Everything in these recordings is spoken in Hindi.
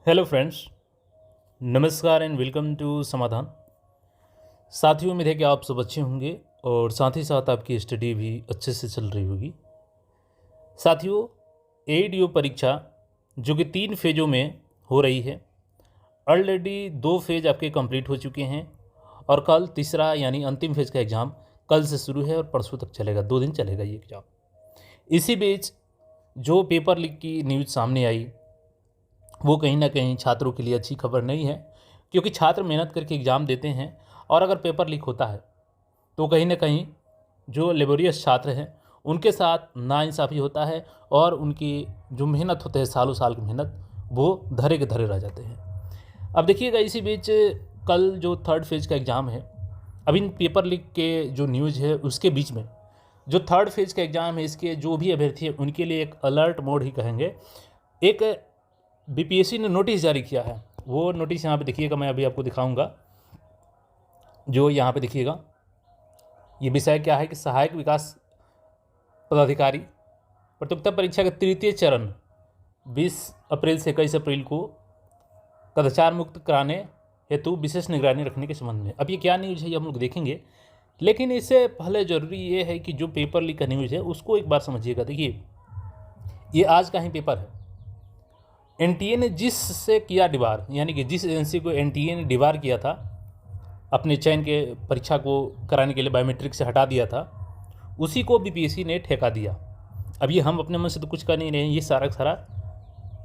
हेलो फ्रेंड्स, नमस्कार एंड वेलकम टू समाधान। साथियों, उम्मीद है कि आप सब अच्छे होंगे और साथ ही साथ आपकी स्टडी भी अच्छे से चल रही होगी। साथियों, एडीओ परीक्षा जो कि 3 फेज़ों में हो रही है, ऑलरेडी 2 फेज़ आपके कंप्लीट हो चुके हैं और कल तीसरा यानी अंतिम फेज़ का एग्ज़ाम कल से शुरू है और परसों तक चलेगा, 2 दिन चलेगा ये एग्ज़ाम। इसी बीच जो पेपर लीक की न्यूज़ सामने आई वो कहीं न कहीं छात्रों के लिए अच्छी खबर नहीं है, क्योंकि छात्र मेहनत करके एग्ज़ाम देते हैं और अगर पेपर लीक होता है तो कहीं न कहीं जो लेबोरियस छात्र हैं उनके साथ नाइंसाफ़ी होता है और उनकी जो मेहनत होते हैं, सालों साल की मेहनत, वो धरे के धरे रह जाते हैं। अब देखिएगा, इसी बीच कल जो 3rd फेज़ का एग्ज़ाम है, अब इन पेपर लीक के जो न्यूज़ है उसके बीच में जो 3rd फेज़ का एग्ज़ाम है, इसके जो भी अभ्यर्थी हैं उनके लिए एक अलर्ट मोड ही कहेंगे। एक बीपीएससी ने नोटिस जारी किया है। वो नोटिस यहाँ पे देखिएगा, मैं अभी आपको दिखाऊंगा। जो यहाँ पे देखिएगा, ये विषय क्या है कि सहायक विकास पदाधिकारी प्रतियोगिता परीक्षा का तृतीय चरण 20 अप्रैल से 21 अप्रैल को कदाचार मुक्त कराने हेतु विशेष निगरानी रखने के संबंध में। अब ये क्या न्यूज़ है ये हम लोग देखेंगे, लेकिन इससे पहले ज़रूरी ये है कि जो पेपर लीक का न्यूज़ है उसको एक बार समझिएगा। देखिए, ये आज का ही पेपर है। एनटीए ने जिससे किया डिबार, यानी कि जिस एजेंसी को एनटीए ने डिबार किया था, अपने चयन के परीक्षा को कराने के लिए बायोमेट्रिक से हटा दिया था, उसी को बीपीएससी ने ठेका दिया। अब ये हम अपने मन से तो कुछ कर नहीं रहे हैं, ये सारा सारा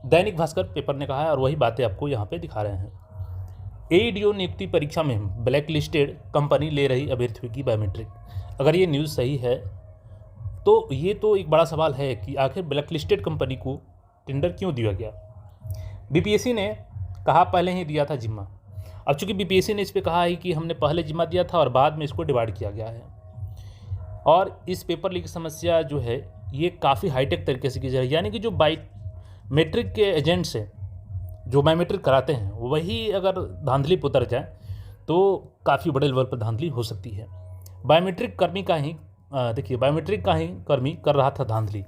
दैनिक भास्कर पेपर ने कहा है और वही बातें आपको यहाँ पे दिखा रहे हैं। एडीओ नियुक्ति परीक्षा में ब्लैक लिस्टेड कंपनी ले रही अभ्यर्थियों की बायोमेट्रिक। अगर ये न्यूज़ सही है तो ये तो एक बड़ा सवाल है कि आखिर ब्लैक लिस्टेड कंपनी को टेंडर क्यों दिया गया। बीपीएससी ने कहा पहले ही दिया था जिम्मा। अब चूंकि बीपीएससी ने इस पे कहा है कि हमने पहले जिम्मा दिया था और बाद में इसको डिवाइड किया गया है, और इस पेपर लीक की समस्या जो है ये काफ़ी हाईटेक तरीके से की जा रही है। यानी कि जो बायोमेट्रिक के एजेंट्स हैं, जो बायोमेट्रिक कराते हैं, वही अगर धांधली पर उतर जाए तो काफ़ी बड़े लेवल पर धांधली हो सकती है। बायोमेट्रिक कर्मी का ही देखिए, बायोमेट्रिक का ही कर्मी कर रहा था धांधली।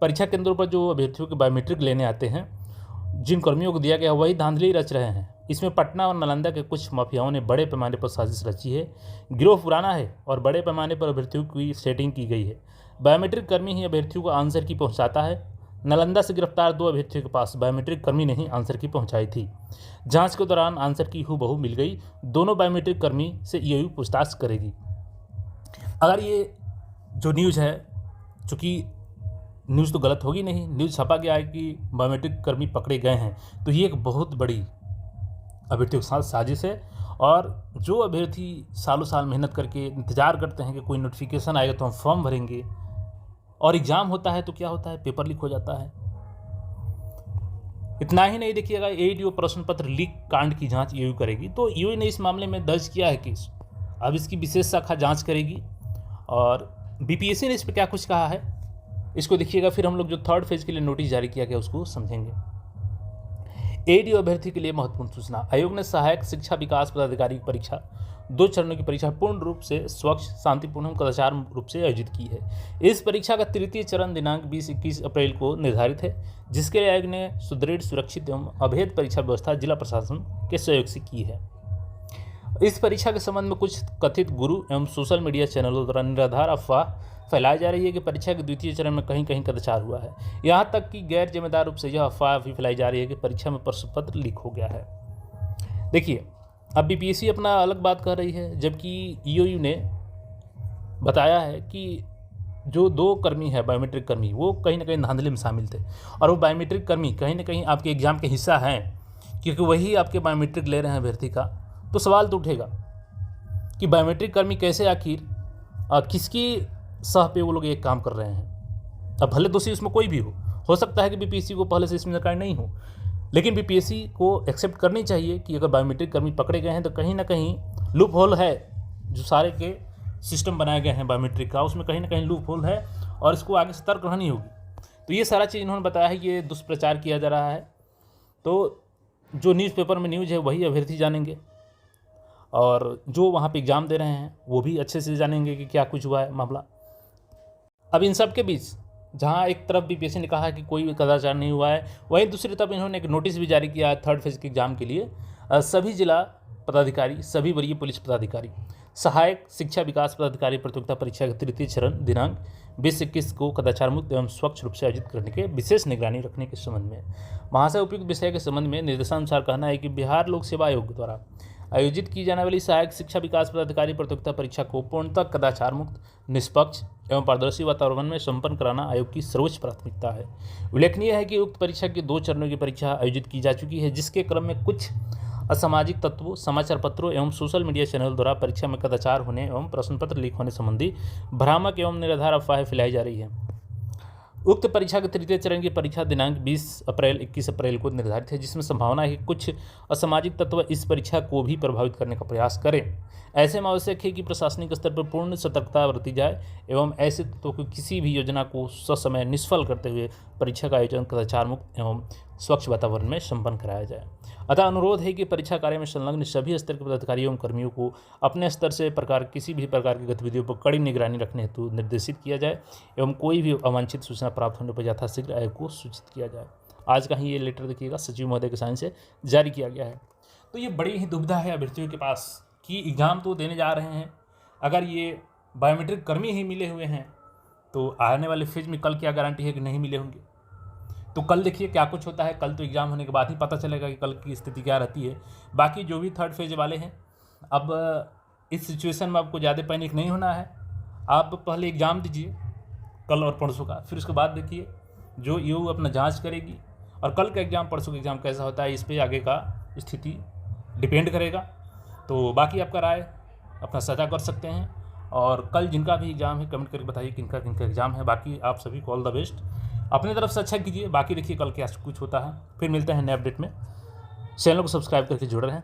परीक्षा केंद्रों पर जो अभ्यर्थियों के बायोमेट्रिक लेने आते हैं, जिन कर्मियों को दिया गया वही धांधली रच रहे हैं। इसमें पटना और नालंदा के कुछ माफियाओं ने बड़े पैमाने पर साजिश रची है। गिरोह पुराना है और बड़े पैमाने पर अभ्यर्थियों की सेटिंग की गई है। बायोमेट्रिक कर्मी ही अभ्यर्थियों को आंसर की पहुंचाता है। नालंदा से गिरफ्तार 2 अभ्यर्थियों के पास बायोमेट्रिक कर्मी ने ही आंसर की पहुंचाई थी। जांच के दौरान आंसर की हूबहू मिल गई। दोनों बायोमेट्रिक कर्मी से ईओयू पूछताछ करेगी। अगर ये जो न्यूज़ है, चूँकि न्यूज़ तो गलत होगी नहीं, न्यूज़ छपा गया है कि बायोमेट्रिक कर्मी पकड़े गए हैं, तो ये एक बहुत बड़ी अभ्यर्थियों के साथ साजिश है। और जो अभ्यर्थी सालों साल मेहनत करके इंतज़ार करते हैं कि कोई नोटिफिकेशन आएगा तो हम फॉर्म भरेंगे, और एग्ज़ाम होता है तो क्या होता है, पेपर लीक हो जाता है। इतना ही नहीं, देखिएगा, एडीओ प्रश्न पत्र लीक कांड की जांच ईओयू करेगी। तो ईओयू ने इस मामले में दर्ज किया है केस। अब इसकी विशेष शाखा जाँच करेगी और बीपीएससी ने इस पर क्या कुछ कहा है इसको देखिएगा। फिर हम लोग जो 3rd फेज़ के लिए नोटिस जारी किया गया उसको समझेंगे। एडीओ अभ्यर्थी के लिए महत्वपूर्ण सूचना। आयोग ने सहायक शिक्षा विकास पदाधिकारी की परीक्षा 2 चरणों की परीक्षा पूर्ण रूप से स्वच्छ, शांतिपूर्ण एवं कदाचार रूप से आयोजित की है। इस परीक्षा का तृतीय चरण दिनांक 20-21 अप्रैल को निर्धारित है, जिसके लिए आयोग ने सुदृढ़, सुरक्षित एवं अभेद परीक्षा व्यवस्था जिला प्रशासन के सहयोग से की है। इस परीक्षा के संबंध में कुछ कथित गुरु एवं सोशल मीडिया चैनलों द्वारा निराधार अफवाह फैलाई जा रही है कि परीक्षा के द्वितीय चरण में कहीं कहीं कदाचार हुआ है। यहाँ तक कि गैर जिम्मेदार रूप से यह अफवाह भी फैलाई जा रही है कि परीक्षा में प्रश्न पत्र लीक हो गया है। देखिए, अब बीपीएससी अपना अलग बात कर रही है, जबकि ईओयू ने बताया है कि जो 2 कर्मी है बायोमेट्रिक कर्मी, वो कहीं ना कहीं धांधली में शामिल थे, और वो बायोमेट्रिक कर्मी कहीं ना कहीं आपके एग्जाम के हिस्सा हैं, क्योंकि वही आपके बायोमेट्रिक ले रहे हैं अभ्यर्थी का। तो सवाल तो उठेगा कि बायोमेट्रिक कर्मी कैसे आखिर किसकी सह पे वो लोग एक काम कर रहे हैं। अब भले दोषी उसमें कोई भी हो सकता है कि बीपीएससी को पहले से इसमें जानकारी नहीं हो, लेकिन बीपीएससी को एक्सेप्ट करनी चाहिए कि अगर बायोमेट्रिक कर्मी पकड़े गए हैं तो कहीं ना कहीं लूप होल है। जो सारे के सिस्टम बनाए गए हैं बायोमेट्रिक का, उसमें कहीं ना कहीं लूप होल है और इसको आगे सतर्क रहनी होगी। तो ये सारा चीज़ इन्होंने बताया है कि ये दुष्प्रचार किया जा रहा है। तो जो न्यूज़पेपर में न्यूज़ है वही अभ्यर्थी जानेंगे, और जो वहाँ पे एग्ज़ाम दे रहे हैं वो भी अच्छे से जानेंगे कि क्या कुछ हुआ है मामला। अब इन सब के बीच जहां एक तरफ बीपीएससी ने कहा है कि कोई भी कदाचार नहीं हुआ है, वहीं दूसरी तरफ इन्होंने एक नोटिस भी जारी किया है थर्ड फेज के एग्जाम के लिए। सभी जिला पदाधिकारी, सभी वरीय पुलिस पदाधिकारी, सहायक शिक्षा विकास पदाधिकारी प्रतियोगिता परीक्षा का तृतीय चरण दिनांक 20-21 को कदाचार मुक्त एवं स्वच्छ रूप से आयोजित करने के विशेष निगरानी रखने के संबंध में महाशय उपयुक्त विषय के संबंध में निर्देशानुसार कहना है कि बिहार लोक सेवा आयोग द्वारा आयोजित की जाने वाली सहायक शिक्षा विकास पदाधिकारी प्रतियोगिता परीक्षा को पूर्णतः कदाचार मुक्त, निष्पक्ष एवं पारदर्शी वातावरण में संपन्न कराना आयोग की सर्वोच्च प्राथमिकता है। उल्लेखनीय है कि उक्त परीक्षा के 2 चरणों की परीक्षा आयोजित की जा चुकी है, जिसके क्रम में कुछ असामाजिक तत्वों, समाचार पत्रों एवं सोशल मीडिया चैनल द्वारा परीक्षा में कदाचार होने एवं प्रश्न पत्र लीक होने संबंधी भ्रामक एवं निराधार अफवाहें फैलाई जा रही है। उक्त परीक्षा के तृतीय चरण की परीक्षा दिनांक 20 अप्रैल 21 अप्रैल को निर्धारित है, जिसमें संभावना है कि कुछ असामाजिक तत्व इस परीक्षा को भी प्रभावित करने का प्रयास करें। ऐसे में आवश्यक है कि प्रशासनिक स्तर पर पूर्ण सतर्कता बरती जाए एवं ऐसे तत्वों की किसी भी योजना को ससमय निष्फल करते हुए परीक्षा का आयोजन कदाचार मुक्त एवं स्वच्छ वातावरण में संपन्न कराया जाए। अतः अनुरोध है कि परीक्षा कार्य में संलग्न सभी स्तर के पदाधिकारियों एवं कर्मियों को अपने स्तर से किसी भी प्रकार की गतिविधियों पर कड़ी निगरानी रखने हेतु निर्देशित किया जाए एवं कोई भी अवांछित सूचना प्राप्त होने पर यथाशीघ्र आयोग को सूचित किया जाए। आज का ही ये लेटर देखिएगा, सचिव महोदय के साइन से जारी किया गया है। तो ये बड़ी ही दुविधा है अभ्यर्थियों के पास कि एग्ज़ाम तो देने जा रहे हैं, अगर ये बायोमेट्रिक कर्मी ही मिले हुए हैं तो आने वाले फेज में कल क्या गारंटी है कि नहीं मिले होंगे। तो कल देखिए क्या कुछ होता है, कल तो एग्ज़ाम होने के बाद ही पता चलेगा कि कल की स्थिति क्या रहती है। बाकी जो भी थर्ड फेज वाले हैं, अब इस सिचुएशन में आपको ज़्यादा पैनिक नहीं होना है। आप पहले एग्ज़ाम दीजिए कल और परसों का, फिर उसके बाद देखिए जो ईओ अपना जांच करेगी और कल का एग्ज़ाम परसों का एग्ज़ाम कैसा होता है इस पर आगे का स्थिति डिपेंड करेगा। तो बाकी आपका राय अपना साझा कर सकते हैं और कल जिनका भी एग्ज़ाम है कमेंट करके बताइए किनका किनका एग्ज़ाम है। बाकी आप सभी को ऑल द बेस्ट, अपनी तरफ से अच्छा कीजिए। बाकी देखिए कल क्या कुछ होता है। फिर मिलते हैं नए अपडेट में, चैनल को सब्सक्राइब करके जुड़े रहें।